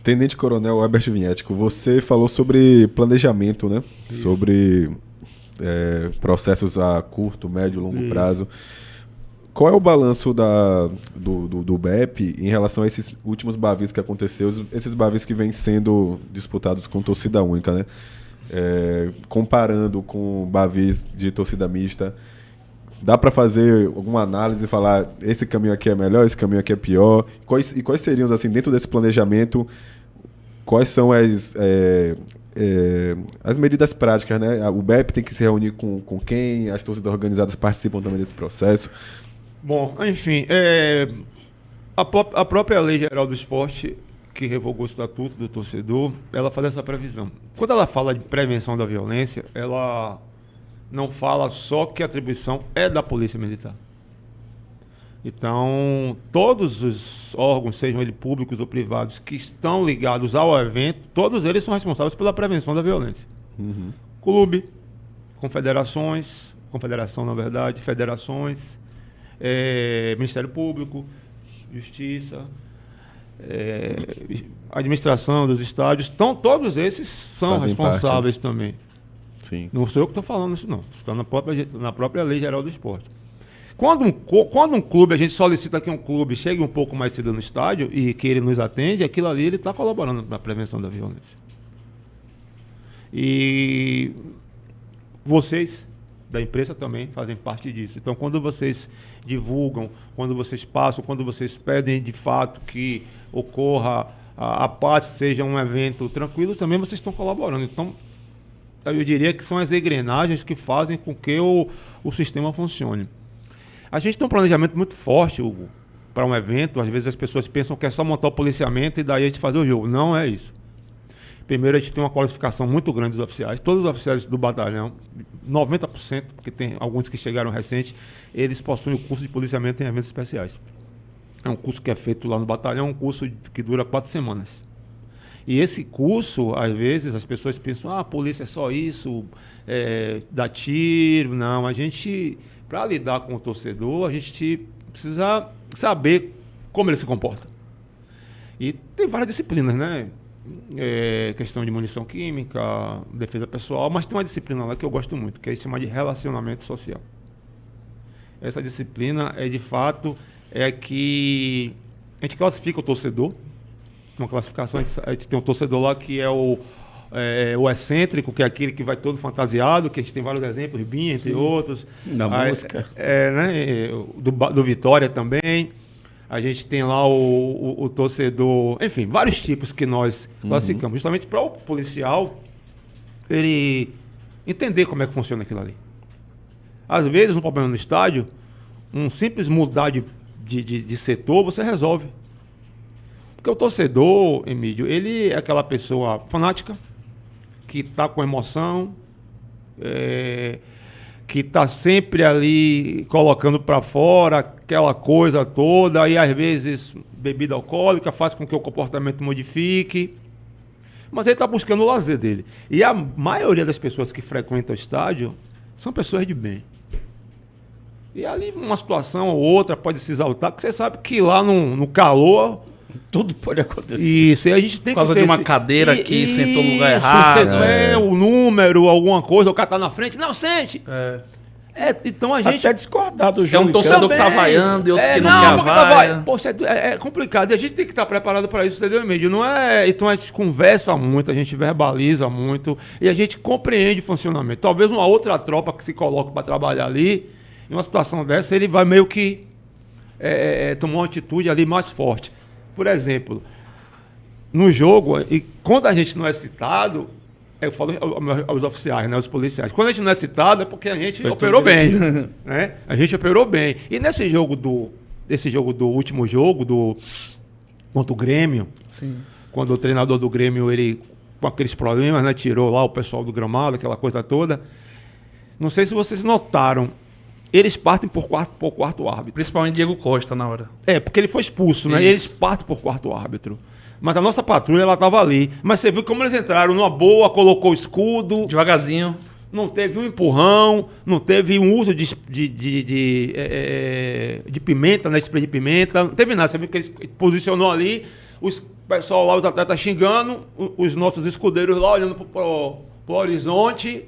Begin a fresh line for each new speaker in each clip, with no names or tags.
Tenente Coronel Herbert Vinhético, você falou sobre planejamento, né? Isso. Sobre processos a curto, médio e longo prazo. Qual é o balanço do BEP em relação a esses últimos Bavis que aconteceu, esses Bavis que vêm sendo disputados com torcida única, né? Comparando com Bavis de torcida mista, dá para fazer alguma análise e falar esse caminho aqui é melhor, esse caminho aqui é pior? Quais seriam, assim, dentro desse planejamento, quais são as medidas práticas, né? O BEP tem que se reunir com quem? As torcidas organizadas participam também desse processo?
Bom, enfim, a própria Lei Geral do Esporte, que revogou o Estatuto do Torcedor, ela faz essa previsão. Quando ela fala de prevenção da violência, ela não fala só que a atribuição é da Polícia Militar. Então, todos os órgãos, sejam eles públicos ou privados, que estão ligados ao evento, todos eles são responsáveis pela prevenção da violência. Uhum. Clube, confederações, confederação na verdade, federações, Ministério Público, Justiça, administração dos estádios, todos esses são responsáveis também.
Sim.
Não sou eu que estou falando isso, não. Isso está na própria Lei Geral do Esporte. Quando um clube, a gente solicita que um clube chegue um pouco mais cedo no estádio e que ele nos atende, aquilo ali ele está colaborando na prevenção da violência. E vocês da imprensa também fazem parte disso. Então, quando vocês divulgam, quando vocês passam, quando vocês pedem de fato que ocorra a paz, seja um evento tranquilo, também vocês estão colaborando. Então, eu diria que são as engrenagens que fazem com que o sistema funcione. A gente tem um planejamento muito forte, Hugo, para um evento. Às vezes as pessoas pensam que é só montar o policiamento e daí a gente fazer o jogo. Não é isso. Primeiro, a gente tem uma qualificação muito grande dos oficiais. Todos os oficiais do batalhão, 90%, porque tem alguns que chegaram recente, eles possuem o curso de policiamento em eventos especiais. É um curso que é feito lá no batalhão, um curso que dura 4 semanas. E esse curso, às vezes, as pessoas pensam, a polícia é só isso, dá tiro. Não, a gente, para lidar com o torcedor, a gente precisa saber como ele se comporta. E tem várias disciplinas, né? Questão de munição química, defesa pessoal, mas tem uma disciplina lá que eu gosto muito, que é chamada de relacionamento social. Essa disciplina de fato, que a gente classifica o torcedor. Uma classificação, a gente tem um torcedor lá que é o excêntrico, que é aquele que vai todo fantasiado, que a gente tem vários exemplos, Binha, entre outros.
Da música.
Né, do Vitória também. A gente tem lá o torcedor, enfim, vários tipos que nós classificamos, justamente para o policial ele entender como é que funciona aquilo ali. Às vezes, um problema no estádio, um simples mudar de setor, você resolve. Porque o torcedor, Emílio, ele é aquela pessoa fanática, que está com emoção, que está sempre ali colocando para fora aquela coisa toda, e às vezes bebida alcoólica faz com que o comportamento modifique, mas ele está buscando o lazer dele. E a maioria das pessoas que frequentam o estádio são pessoas de bem. E ali uma situação ou outra pode se exaltar, porque você sabe que lá no calor
tudo pode acontecer.
Isso, e a gente tem
por causa
que
de uma cadeira que sentou no lugar errado.
O número, alguma coisa, o cara tá na frente. Não, sente! Então a gente...
Até discordar do jogo.
É um torcedor que tá vaiando e outro que não quer vaia.
Poxa,
é complicado. E a gente tem que estar preparado para isso, entendeu, Emílio? Não é... Então a gente conversa muito, a gente verbaliza muito e a gente compreende o funcionamento. Talvez uma outra tropa que se coloque para trabalhar ali, em uma situação dessa, ele vai meio que tomar uma atitude ali mais forte. Por exemplo, no jogo, e quando a gente não é citado, eu falo aos oficiais, né, aos policiais, quando a gente não é citado é porque a gente operou bem. Né? A gente operou bem. E nesse jogo do último jogo, contra o Grêmio, sim, quando o treinador do Grêmio, ele, com aqueles problemas, né, tirou lá o pessoal do gramado, aquela coisa toda, não sei se vocês notaram, eles partem por quarto árbitro.
Principalmente Diego Costa na hora.
Porque ele foi expulso, né? E eles partem por quarto árbitro. Mas a nossa patrulha, ela estava ali. Mas você viu como eles entraram numa boa, colocou o escudo.
Devagarzinho.
Não teve um empurrão, não teve um uso de pimenta, né? Spray de pimenta. Não teve nada. Você viu que eles posicionou ali. O pessoal lá, os atletas xingando, os nossos escudeiros lá olhando pro horizonte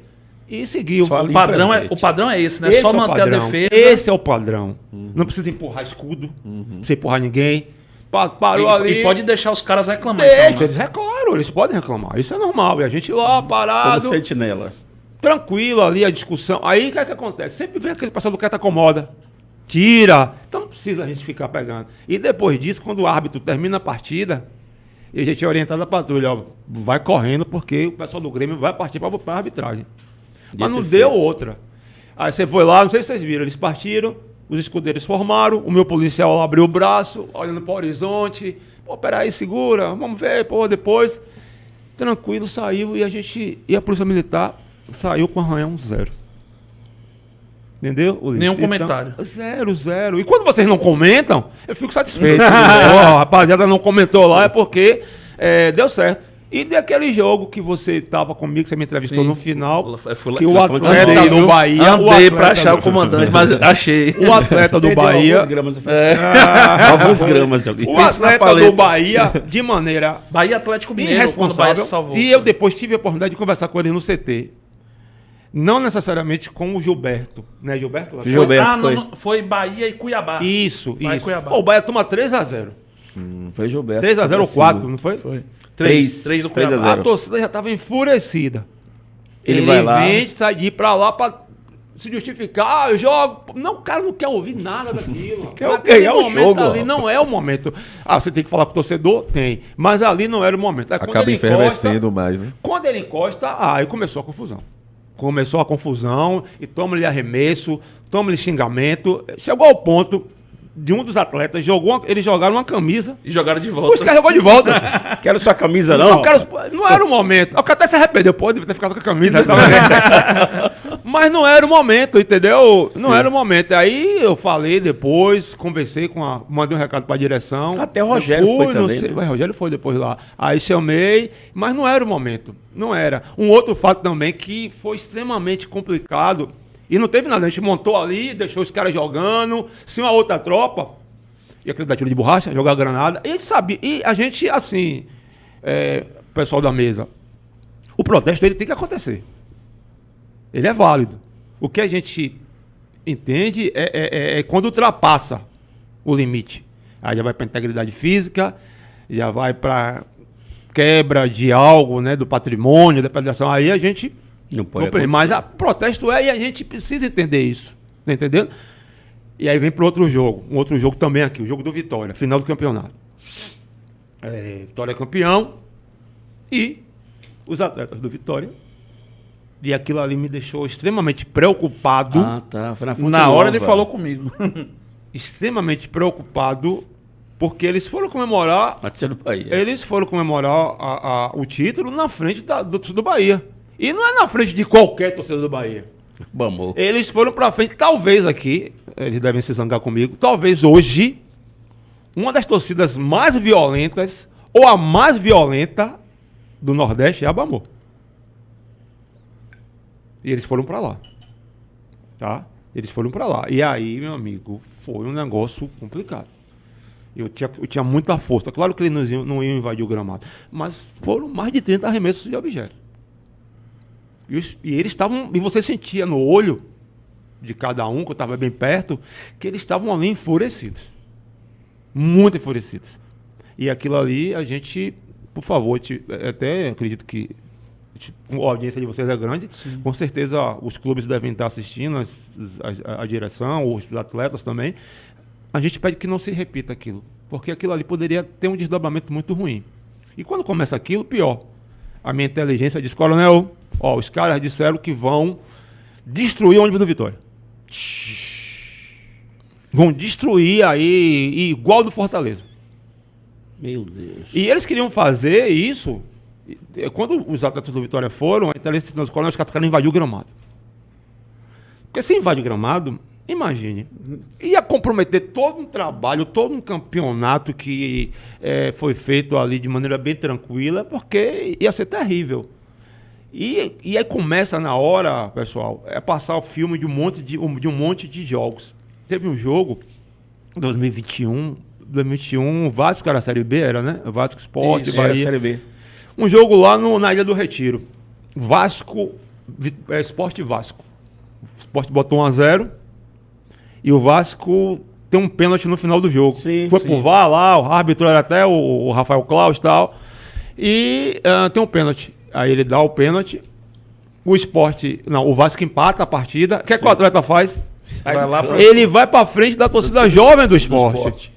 e seguiu.
O padrão é esse, né?
Esse
Só
é o
manter a
padrão.
defesa.
Esse é o padrão. Não precisa empurrar escudo, não precisa empurrar ninguém. Parou ali.
E pode deixar os caras reclamar.
Deixa,
então,
eles reclamam, eles podem reclamar. Isso é normal. E a gente lá parado,
Como sentinela.
tranquilo ali, a discussão. Aí o que é que acontece? Sempre vem aquele passador que acomoda. Tira. Então não precisa a gente ficar pegando. E depois disso, quando o árbitro termina a partida, e a gente é orientado a patrulha, ó, vai correndo porque o pessoal do Grêmio vai partir para a arbitragem. Mas não deu outra. Aí você foi lá, não sei se vocês viram, eles partiram, os escudeiros formaram, o meu policial lá abriu o braço, olhando para o horizonte. Pô, peraí, segura, vamos ver, pô, depois. Tranquilo, saiu e a Polícia Militar saiu com arranhão 0. Entendeu, Ulisses?
Nenhum comentário.
Zero. E quando vocês não comentam, eu fico satisfeito. Ó, rapaziada não comentou lá, é porque deu certo. E daquele jogo que você estava comigo, que você me entrevistou no final, que o atleta do Bahia...
Andei pra achar o comandante, mas achei.
O atleta do Bahia...
Algumas gramas ali.
O atleta do Bahia, de maneira
Bahia Atlético Mineiro, quando o Bahia se
irresponsável,
salvou.
e eu depois tive a oportunidade de conversar com ele no CT. Não necessariamente com o Gilberto, né, Gilberto?
Gilberto foi.
Foi Bahia e Cuiabá.
Isso.
Cuiabá.
Pô, o Bahia toma 3-0.
Foi Gilberto.
3-0 ou 4, não foi?
Foi.
3
do Cuiabá.
A torcida já estava enfurecida.
Ele vai lá.
vem sair de ir pra lá pra se justificar. Eu jogo. Não, o cara não quer ouvir nada daquilo.
Quer
Naquele
ganhar o
momento
jogo,
ali
ó.
não é o momento. Você tem que falar pro torcedor? Tem. Mas ali não era o momento. Aí, quando
Acaba
ele
enfervescendo mais, né?
Quando ele encosta, aí começou a confusão. Começou a confusão, e toma-lhe arremesso, toma-lhe xingamento. Chegou ao ponto de um dos atletas, eles jogaram uma camisa.
E jogaram de volta.
Os caras jogou de volta.
Quero sua camisa, não?
Não era o momento. O cara até se arrependeu. Pô, devia ter ficado com a camisa. Mas não era o momento, entendeu? Não era o momento. Aí eu falei depois, conversei mandei um recado pra direção.
Até o Rogério foi também, né?
O Rogério foi depois lá. Aí chamei, mas não era o momento. Não era. Um outro fato também que foi extremamente complicado. E não teve nada. A gente montou ali, deixou os caras jogando. Se uma outra tropa, e aquele da tiro de borracha, jogar granada. E a gente sabia. E a gente, assim, pessoal da mesa, o protesto ele tem que acontecer. Ele é válido. O que a gente entende é quando ultrapassa o limite. Aí já vai para integridade física, já vai para quebra de algo, né, do patrimônio, da depredação. Aí a gente
Não pode
compreende. Mas o protesto e a gente precisa entender isso. Tá entendendo? E aí vem para outro jogo. Um outro jogo também aqui, o jogo do Vitória, final do campeonato. Vitória é campeão e os atletas do Vitória. E aquilo ali me deixou extremamente preocupado.
Ah, tá. Foi na Fonte
Na hora
Nova.
ele falou comigo.
Extremamente preocupado, porque eles foram comemorar.
Marcelo Bahia.
Eles foram comemorar o título na frente do torcedor do Bahia. E não é na frente de qualquer torcedor do Bahia.
Bamou.
Eles foram pra frente, talvez aqui, eles devem se zangar comigo, talvez hoje, uma das torcidas mais violentas, ou a mais violenta do Nordeste é a Bamor. E eles foram pra lá. Tá? Eles foram pra lá. E aí, meu amigo, foi um negócio complicado. Eu tinha muita força. Claro que eles não iam invadir o gramado. Mas foram mais de 30 arremessos de objetos. E eles estavam. E você sentia no olho de cada um, que eu estava bem perto, que eles estavam ali enfurecidos. Muito enfurecidos. E aquilo ali, a gente, por favor, até acredito que a audiência de vocês é grande. Sim. Com certeza os clubes devem estar assistindo, a direção, os atletas também. A gente pede que não se repita aquilo, porque aquilo ali poderia ter um desdobramento muito ruim. E quando começa aquilo, pior. A minha inteligência diz: coronel, os caras disseram que vão destruir o ônibus do Vitória. Vão destruir aí, igual do Fortaleza.
Meu Deus.
E eles queriam fazer isso. Quando os atletas do Vitória foram, a inteligência dos coronéis, os caras queriam invadir o gramado. Porque se invade o gramado, imagine, ia comprometer todo um trabalho, todo um campeonato que foi feito ali de maneira bem tranquila, porque ia ser terrível. E aí começa na hora, pessoal, passar o filme de um monte de jogos. Teve um jogo, 2021, 2021, o Vasco era a Série B, era, né? O Vasco Sport,
Isso, era a
Bahia.
Série B.
Um jogo lá na Ilha do Retiro. Vasco, Sport e Vasco. O Sport botou 1-0 e o Vasco tem um pênalti no final do jogo.
Sim,
Foi
sim.
pro VAR lá, o árbitro era até o Rafael Claus e tal. E tem um pênalti. Aí ele dá o pênalti. O Vasco empata a partida. O que é que o atleta faz?
Vai lá pra...
Ele vai pra frente da torcida jovem do Sport.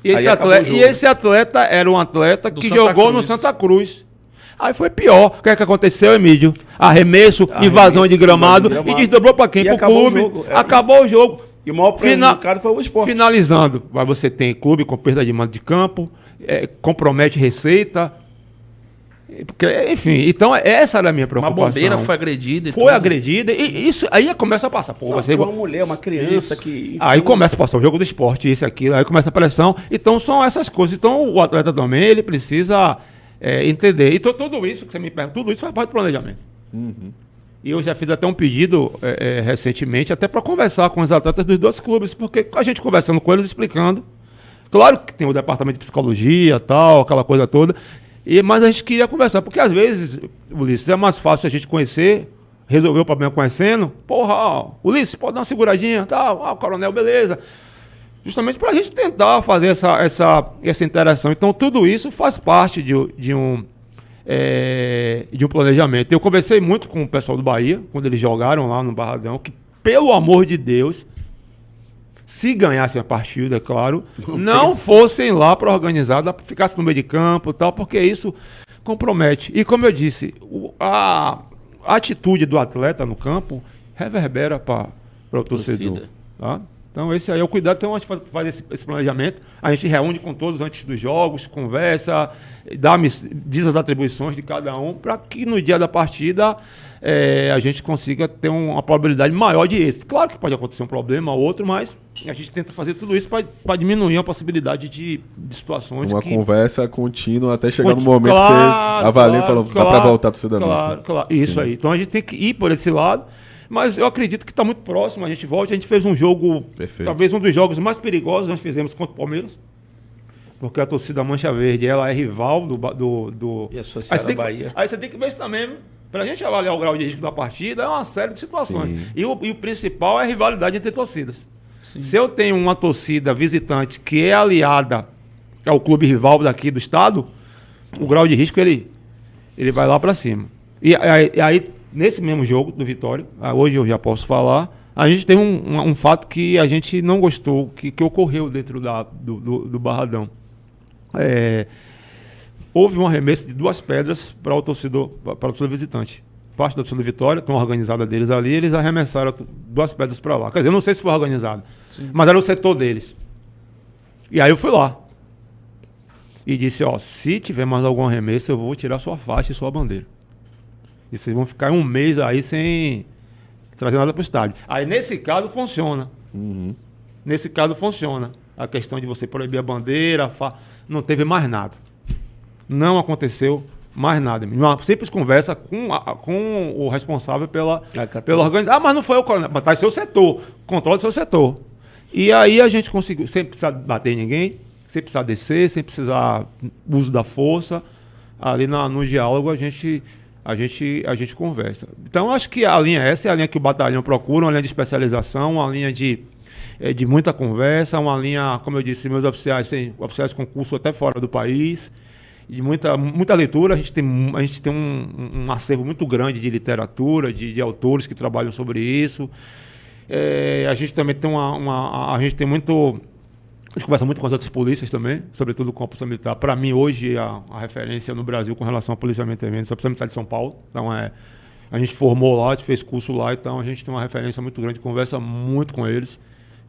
E
Aí acabou o jogo.
esse atleta era um atleta
Do
que
Santa
jogou no
Cruz.
Santa Cruz. Aí foi pior. O que é que aconteceu, Emílio? Arremesso,
Arremesso,
invasão de gramado.
invasão de
E
gramado.
desdobrou pra quem?
E
Pro
acabou o
clube.
jogo.
Acabou o jogo.
E o maior prejudicado foi o Sport.
Finalizando, aí você tem clube com perda de mando de campo, compromete receita. Porque, enfim, então essa era a minha
Uma
preocupação.
bombeira foi agredida e
Foi
tudo.
agredida e isso aí começa a passar. Pô, vai ser
Uma mulher, uma criança que... enfim,
Aí começa a passar o jogo do esporte, isso, aquilo, aí começa a pressão. Então são essas coisas. Então o atleta também, ele precisa entender. Então tudo isso que você me pergunta, tudo isso faz parte do planejamento. E eu já fiz até um pedido recentemente, até para conversar com os atletas dos dois clubes, porque a gente conversando com eles, explicando. Claro que tem o departamento de psicologia, tal, aquela coisa toda. Mas a gente queria conversar, porque às vezes, Ulisses, é mais fácil a gente conhecer, resolver o problema conhecendo. Porra, Ulisses, pode dar uma seguradinha, tal, o coronel, beleza. Justamente para a gente tentar fazer essa interação. Então, tudo isso faz parte de um planejamento. Eu conversei muito com o pessoal do Bahia, quando eles jogaram lá no Barradão, que, pelo amor de Deus, se ganhassem a partida, é claro, não fossem lá para organizar, ficassem no meio de campo e tal, porque isso compromete. E como eu disse, a atitude do atleta no campo reverbera para o torcedor. Tá? Então esse aí é o cuidado. Então a gente faz esse planejamento, a gente reúne com todos antes dos jogos, conversa, diz as atribuições de cada um, para que no dia da partida a gente consiga ter uma probabilidade maior de êxito. Claro que pode acontecer um problema ou outro, mas a gente tenta fazer tudo isso para diminuir a possibilidade de situações.
Uma
que...
conversa contínua até chegar no momento que vocês avaliam e falam, dá para voltar a torcida mista.
Claro, isso aí. Então a gente tem que ir por esse lado, mas eu acredito que está muito próximo, a gente volta. A gente fez um jogo, talvez um dos jogos mais perigosos nós fizemos contra o Palmeiras, porque a torcida Mancha Verde, ela é rival do
E associada à Bahia.
Aí você tem que ver isso também. Para a gente avaliar o grau de risco da partida, é uma série de situações. E o principal é a rivalidade entre torcidas. Sim. Se eu tenho uma torcida visitante que é aliada ao clube rival daqui do estado, o grau de risco ele vai lá para cima. E aí, nesse mesmo jogo do Vitória, hoje eu já posso falar, a gente tem um fato que a gente não gostou, que ocorreu dentro do Barradão. Houve um arremesso de 2 pedras para o torcedor visitante. Parte da torcida do Vitória, tão organizada deles ali, eles arremessaram 2 pedras para lá. Quer dizer, eu não sei se foi organizado, mas era o setor deles. E aí eu fui lá. E disse, se tiver mais algum arremesso, eu vou tirar sua faixa e sua bandeira. E vocês vão ficar 1 mês aí sem trazer nada para o estádio. Aí nesse caso funciona. Nesse caso funciona. A questão de você proibir a bandeira, não teve mais nada. Não aconteceu mais nada. Uma simples conversa com o responsável pela organização. Mas não foi o coronel. Mas tá em seu setor. Controle do seu setor. E aí a gente conseguiu, sem precisar bater em ninguém, sem precisar descer, sem precisar uso da força. Ali no diálogo a gente conversa. Então acho que a linha essa é a linha que o batalhão procura, uma linha de especialização, uma linha de muita conversa, uma linha, como eu disse, meus oficiais têm oficiais com curso até fora do país. De muita leitura, a gente tem um acervo muito grande de literatura, de autores que trabalham sobre isso. A gente também tem a gente conversa muito com as outras polícias também, sobretudo com a Polícia Militar. Para mim, hoje, a referência no Brasil com relação à policiamento é a Polícia Militar de São Paulo. Então, a gente formou lá, a gente fez curso lá, então a gente tem uma referência muito grande, conversa muito com eles.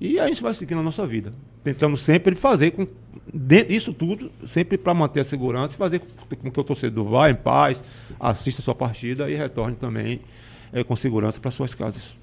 E a gente vai seguindo a nossa vida. Tentamos sempre fazer isso tudo, sempre para manter a segurança e fazer com que o torcedor vá em paz, assista a sua partida e retorne também com segurança para suas casas.